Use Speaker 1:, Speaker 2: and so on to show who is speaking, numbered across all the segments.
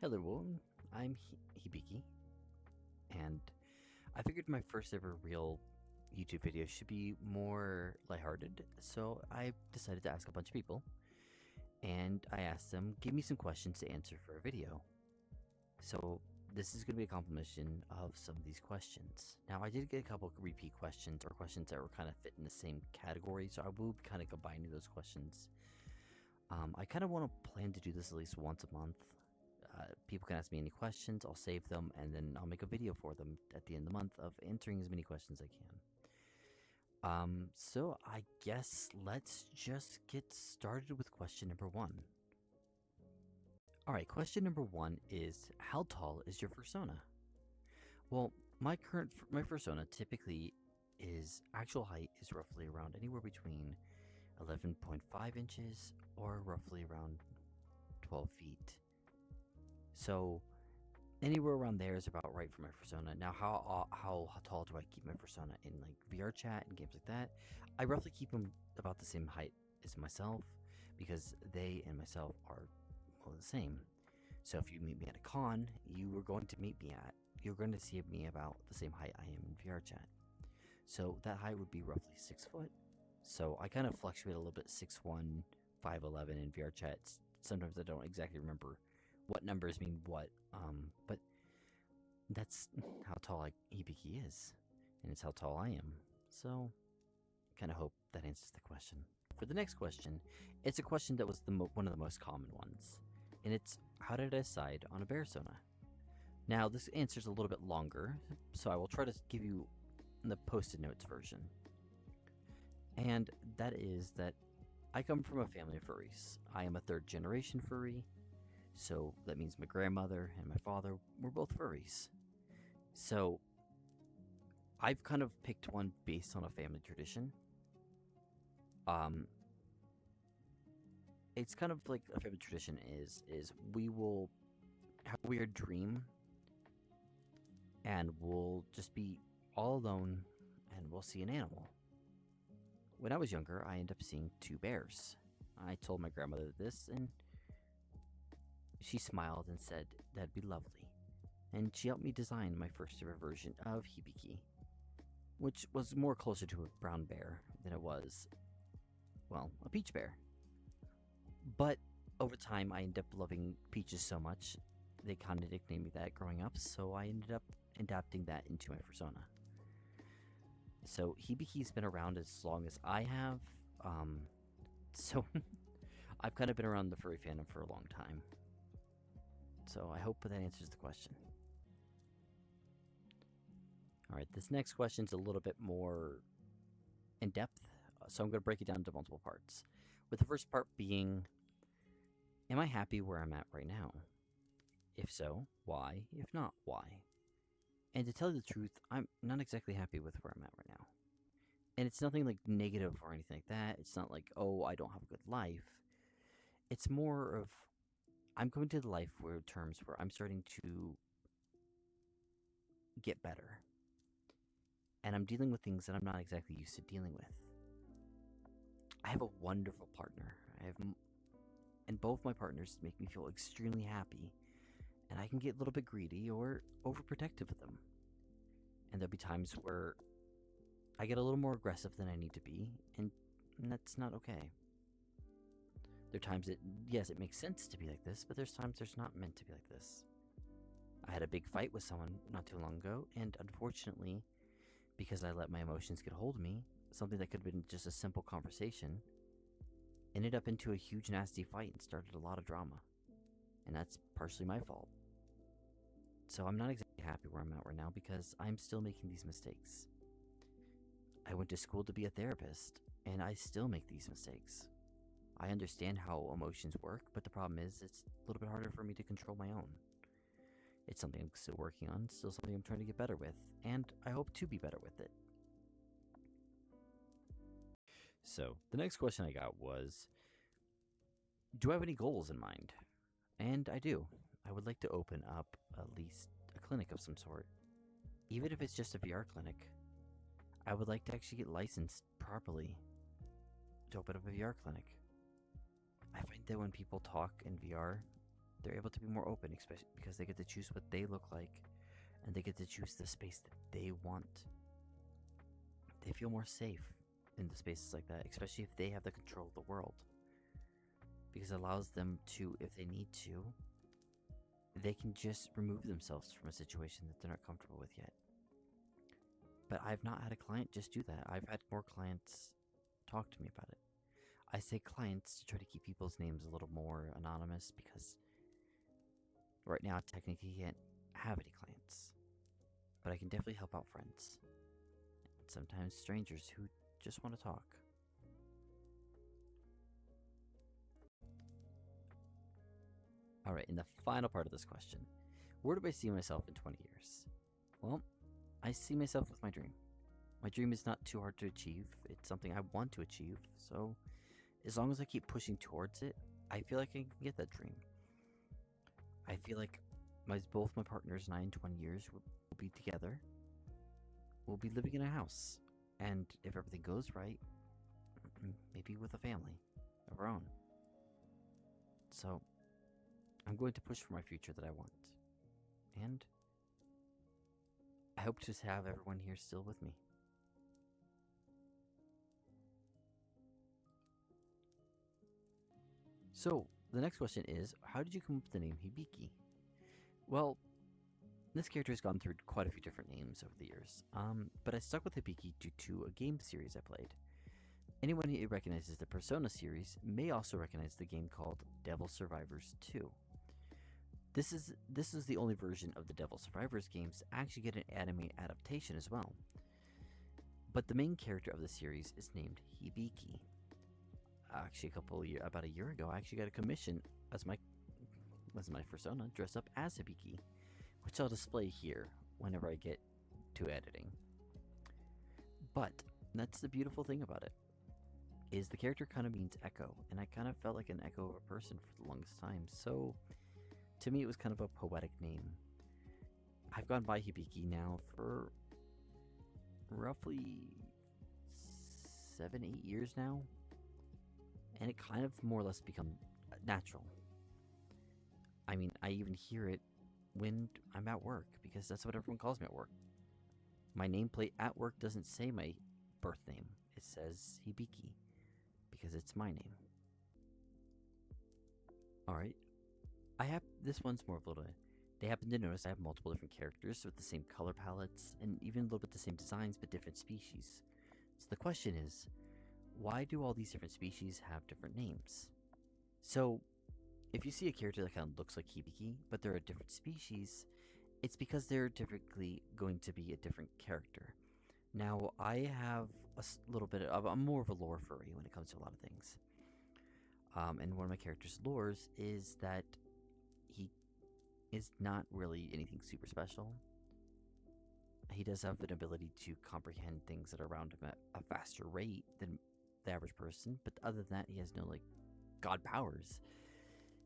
Speaker 1: Hello, everyone. I'm Hibiki, and I figured my first ever real YouTube video should be more lighthearted, so I decided to ask a bunch of people, and I asked them, give me some questions to answer for a video. So this is going to be a compilation of some of these questions. Now, I did get a couple of repeat questions, or questions that were kind of fit in the same category, so I will be kind of combining those questions. I kind of want to plan to do this at least once a month. People can ask me any questions, I'll save them, and then I'll make a video for them at the end of the month of answering as many questions as I can. So I guess let's just get started with question number 1. Alright, question number 1 is, how tall is your fursona? Well, my fursona typically actual height is roughly around anywhere between 11.5 inches or roughly around 12 feet. So anywhere around there is about right for my fursona. Now, how tall do I keep my fursona in like VR chat and games like that? I roughly keep them about the same height as myself because they and myself are the same. So if you meet me at a con, you're going to see me about the same height I am in VR chat. So that height would be roughly 6 foot. So I kind of fluctuate a little bit, 6'1", 5'11" in VR chats. Sometimes I don't exactly remember what numbers mean what, but that's how tall Hibiki is, and it's how tall I am. So, kind of hope that answers the question. For the next question, it's a question that was one of the most common ones, and it's, how did I decide on a Bearsona? Now, this answer's a little bit longer, so I will try to give you the post-it notes version. And that is that I come from a family of furries. I am a 3rd generation furry. So that means my grandmother and my father were both furries. So I've kind of picked one based on a family tradition. It's kind of like a family tradition is we will have a weird dream and we'll just be all alone and we'll see an animal. When I was younger, I ended up seeing 2 bears. I told my grandmother this, and she smiled and said that'd be lovely, and she helped me design my first ever version of Hibiki, which was more closer to a brown bear than it was, well, a peach bear. But over time, I ended up loving peaches so much, they kind of nicknamed me that growing up, so I ended up adapting that into my fursona. So Hibiki's been around as long as I have, so I've kind of been around the furry fandom for a long time. So I hope that answers the question. Alright, this next question is a little bit more in depth, so I'm going to break it down into multiple parts. With the first part being, am I happy where I'm at right now? If so, why? If not, why? And to tell you the truth, I'm not exactly happy with where I'm at right now. And it's nothing like negative or anything like that. It's not like, oh, I don't have a good life. It's more of, I'm coming to the life terms where I'm starting to get better. And I'm dealing with things that I'm not exactly used to dealing with. I have a wonderful partner. And both my partners make me feel extremely happy. And I can get a little bit greedy or overprotective of them. And there'll be times where I get a little more aggressive than I need to be, and that's not okay. There are times that, yes, it makes sense to be like this, but there's times there's not meant to be like this. I had a big fight with someone not too long ago, and unfortunately, because I let my emotions get a hold of me, something that could have been just a simple conversation ended up into a huge nasty fight and started a lot of drama. And that's partially my fault. So I'm not exactly happy where I'm at right now because I'm still making these mistakes. I went to school to be a therapist, and I still make these mistakes. I understand how emotions work, but the problem is it's a little bit harder for me to control my own. It's something I'm still working on, still something I'm trying to get better with, and I hope to be better with it. So, the next question I got was, do I have any goals in mind? And I do. I would like to open up at least a clinic of some sort. Even if it's just a VR clinic. I would like to actually get licensed properly to open up a VR clinic. I find that when people talk in VR, they're able to be more open, especially because they get to choose what they look like and they get to choose the space that they want. They feel more safe in the spaces like that, especially if they have the control of the world. Because it allows them to, if they need to, they can just remove themselves from a situation that they're not comfortable with yet. But I've not had a client just do that. I've had more clients talk to me about it. I say clients to try to keep people's names a little more anonymous because right now, technically, I can't have any clients. But I can definitely help out friends. And sometimes strangers who just want to talk. Alright, in the final part of this question, where do I see myself in 20 years? Well, I see myself with my dream. My dream is not too hard to achieve. It's something I want to achieve. So, as long as I keep pushing towards it, I feel like I can get that dream. I feel like both my partners and I in 20 years will be together. We'll be living in a house. And if everything goes right, maybe with a family of our own. So, I'm going to push for my future that I want. And I hope to have everyone here still with me. So, the next question is, how did you come up with the name Hibiki? Well, this character has gone through quite a few different names over the years, but I stuck with Hibiki due to a game series I played. Anyone who recognizes the Persona series may also recognize the game called Devil Survivors 2. This is the only version of the Devil Survivors games to actually get an anime adaptation as well. But the main character of the series is named Hibiki. Actually, about a year ago, I actually got a commission as my persona dressed up as Hibiki, which I'll display here whenever I get to editing. But that's the beautiful thing about it, is the character kind of means echo, and I kind of felt like an echo of a person for the longest time, so to me it was kind of a poetic name. I've gone by Hibiki now for roughly 7-8 years now, and it kind of more or less become natural. I mean, I even hear it when I'm at work, because that's what everyone calls me at work. My nameplate at work doesn't say my birth name. It says Hibiki, because it's my name. Alright. This one's more of a little... They happen to notice I have multiple different characters with the same color palettes, and even a little bit the same designs, but different species. So the question is, why do all these different species have different names? So, if you see a character that kind of looks like Hibiki, but they're a different species, it's because they're typically going to be a different character. Now, I have a little bit of... I'm more of a lore furry when it comes to a lot of things. And one of my character's lores is that he is not really anything super special. He does have an ability to comprehend things that are around him at a faster rate than the average person, but other than that, he has no, god powers.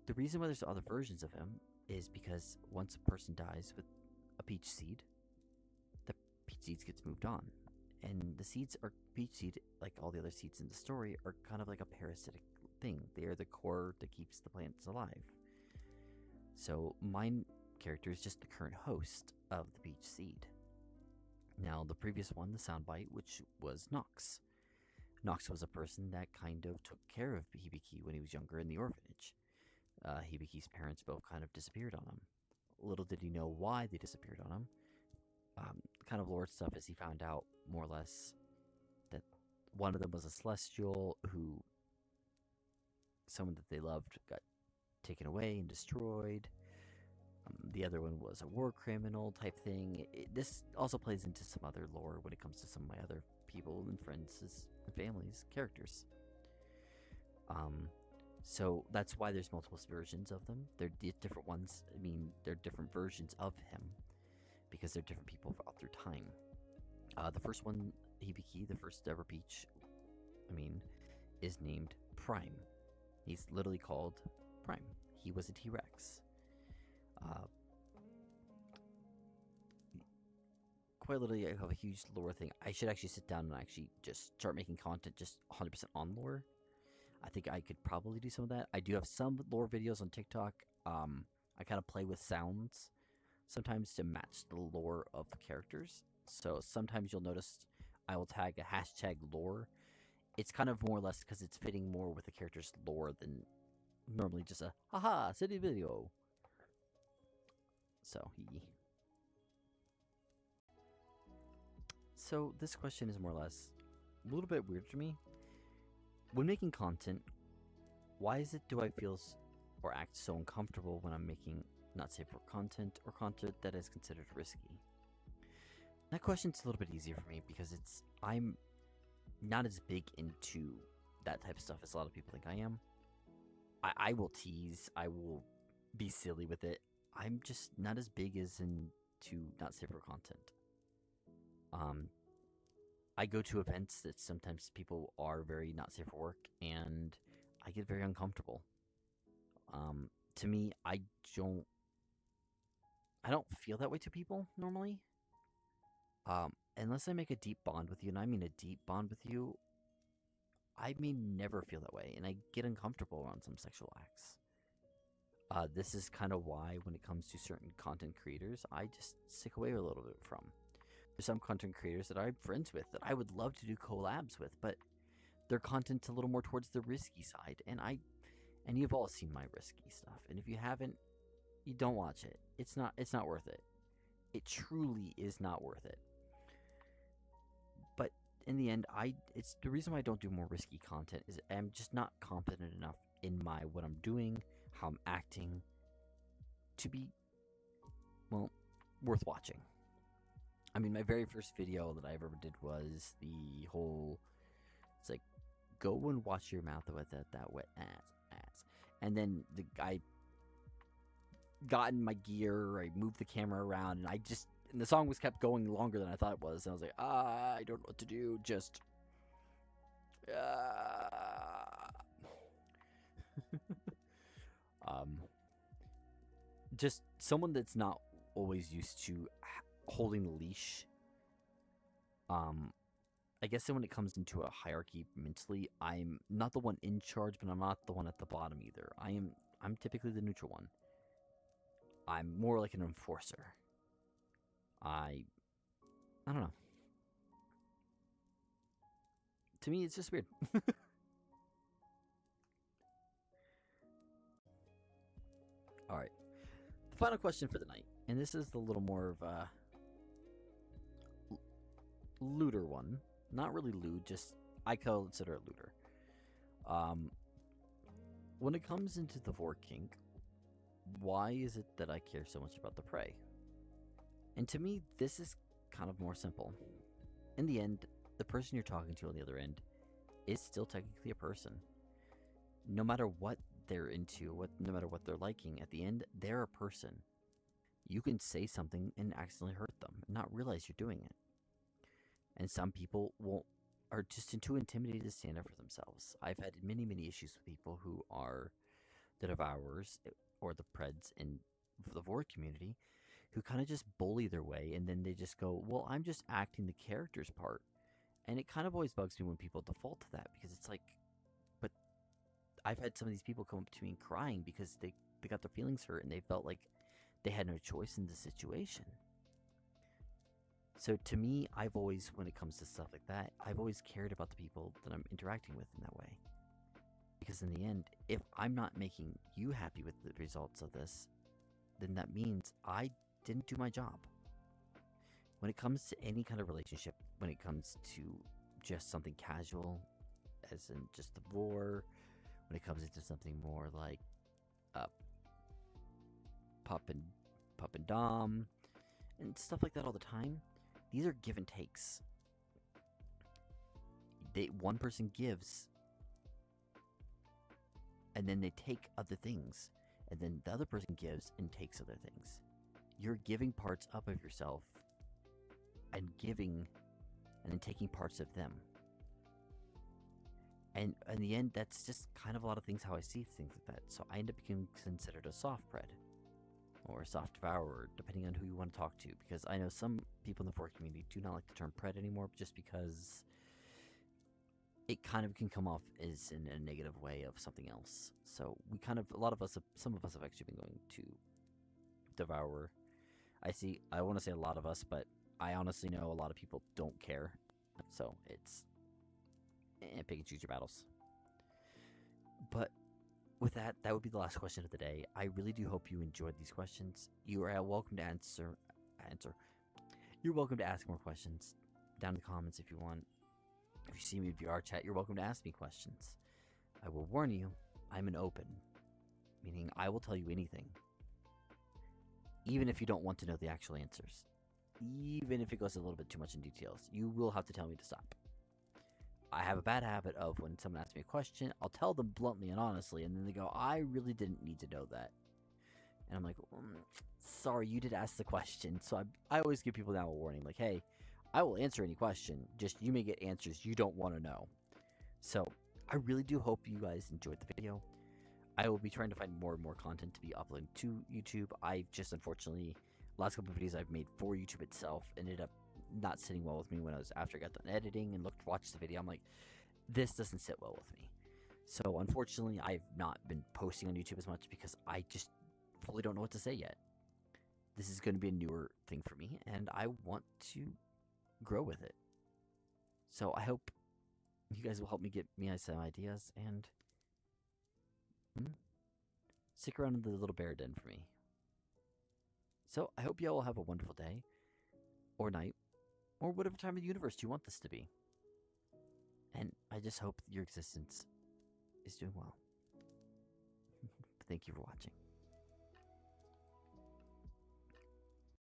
Speaker 1: The reason why there's other versions of him is because once a person dies with a peach seed, the peach seeds gets moved on. And the seeds are peach seed, like all the other seeds in the story, are kind of like a parasitic thing. They are the core that keeps the plants alive. So my character is just the current host of the peach seed. Now, the previous one, the soundbite, which was Nox. Nox was a person that kind of took care of Hibiki when he was younger in the orphanage. Hibiki's parents both kind of disappeared on him. Little did he know why they disappeared on him. Kind of lore stuff is he found out, more or less, that one of them was a celestial who someone that they loved got taken away and destroyed. The other one was a war criminal type thing. This also plays into some other lore when it comes to some of my other people and friends and families, characters. So that's why there's multiple versions of them. They're different ones. I mean, they're different versions of him because they're different people all through time. The first one, Hibiki, the first ever peach, is named Prime. He's literally called Prime. He was a T-Rex. Quite literally, I have a huge lore thing. I should actually sit down and actually just start making content just 100% on lore. I think I could probably do some of that. I do have some lore videos on TikTok. I kind of play with sounds sometimes to match the lore of the characters. So sometimes you'll notice I will tag a hashtag lore. It's kind of more or less because it's fitting more with the character's lore than normally just a haha city video. So So this question is more or less a little bit weird to me. When making content, why is it do I feel or act so uncomfortable when I'm making not safe for content or content that is considered risky? That question's a little bit easier for me because I'm not as big into that type of stuff as a lot of people think I am. I will tease, I will be silly with it. I'm just not as big as into not safe for content. Um, I go to events that sometimes people are very not safe for work, and I get very uncomfortable. To me, don't, I don't feel that way to people normally. Unless I make a deep bond with you, and I mean a deep bond with you, I may never feel that way, and I get uncomfortable around some sexual acts. This is kind of why, when it comes to certain content creators, I just stick away a little bit from. There's some content creators that I'm friends with that I would love to do collabs with, but their content's a little more towards the risky side, and you've all seen my risky stuff, and if you haven't, you don't watch it. It's not worth it. It truly is not worth it. But in the end, it's the reason why I don't do more risky content is I'm just not confident enough in what I'm doing, how I'm acting, to be, well, worth watching. I mean, my very first video that I ever did was the whole, it's like, go and wash your mouth with that wet ass. And then I got in my gear, I moved the camera around, and the song was kept going longer than I thought it was. And I was like, I don't know what to do, just... just someone that's not always used to holding the leash. I guess when it comes into a hierarchy mentally, I'm not the one in charge, but I'm not the one at the bottom either. I'm typically the neutral one. I'm more like an enforcer. I don't know. To me, it's just weird. Alright. The final question for the night. And this is a little more of a looter one. Not really lewd, just I consider it looter. When it comes into the Vor kink, why is it that I care so much about the prey? And to me, this is kind of more simple. In the end, the person you're talking to on the other end is still technically a person. No matter what they're into, no matter what they're liking, at the end, they're a person. You can say something and accidentally hurt them, and not realize you're doing it. And some people are just too intimidated to stand up for themselves. I've had many, many issues with people who are the devourers or the preds in the Vor community who kind of just bully their way, and then they just go, well, I'm just acting the character's part. And it kind of always bugs me when people default to that, because it's like, but I've had some of these people come up to me crying because they got their feelings hurt and they felt like they had no choice in the situation. So to me, I've always, when it comes to stuff like that, I've always cared about the people that I'm interacting with in that way. Because in the end, if I'm not making you happy with the results of this, then that means I didn't do my job. When it comes to any kind of relationship, when it comes to just something casual, as in just the Vor, when it comes into something more like pup and dom, and stuff like that all the time, these are give and takes. One person gives, and then they take other things, and then the other person gives and takes other things. You're giving parts up of yourself, and giving, and then taking parts of them. And in the end, that's just kind of a lot of things how I see things like that. So I end up being considered a soft pred, or a soft devourer, depending on who you want to talk to. Because I know some people in the Vor community do not like the term pred anymore, just because it kind of can come off as in a negative way of something else. So we kind of, a lot of us, some of us have actually been going to devour. I want to say a lot of us, but I honestly know a lot of people don't care. So it's pick and choose your battles. But with that, that would be the last question of the day. I really do hope you enjoyed these questions. You are welcome to answer. You're welcome to ask more questions down in the comments if you want. If you see me in VR chat, you're welcome to ask me questions. I will warn you, I'm an open, meaning I will tell you anything, even if you don't want to know the actual answers. Even if it goes a little bit too much in details, you will have to tell me to stop. I have a bad habit of when someone asks me a question, I'll tell them bluntly and honestly, and then they go, I really didn't need to know that. And I'm like, sorry, you did ask the question. So I always give people now a warning, like, hey, I will answer any question, just you may get answers you don't want to know. So I really do hope you guys enjoyed the video. I will be trying to find more and more content to be uploading to YouTube. I just, unfortunately, last couple of videos I've made for YouTube itself ended up not sitting well with me when after I got done editing and watched the video. I'm like, this doesn't sit well with me. So unfortunately, I've not been posting on YouTube as much because I just fully don't know what to say yet. This is going to be a newer thing for me, and I want to grow with it. So I hope you guys will help me get me some ideas and stick around in the little bear den for me. So I hope you all have a wonderful day or night or whatever time of the universe you want this to be. And I just hope your existence is doing well. Thank you for watching.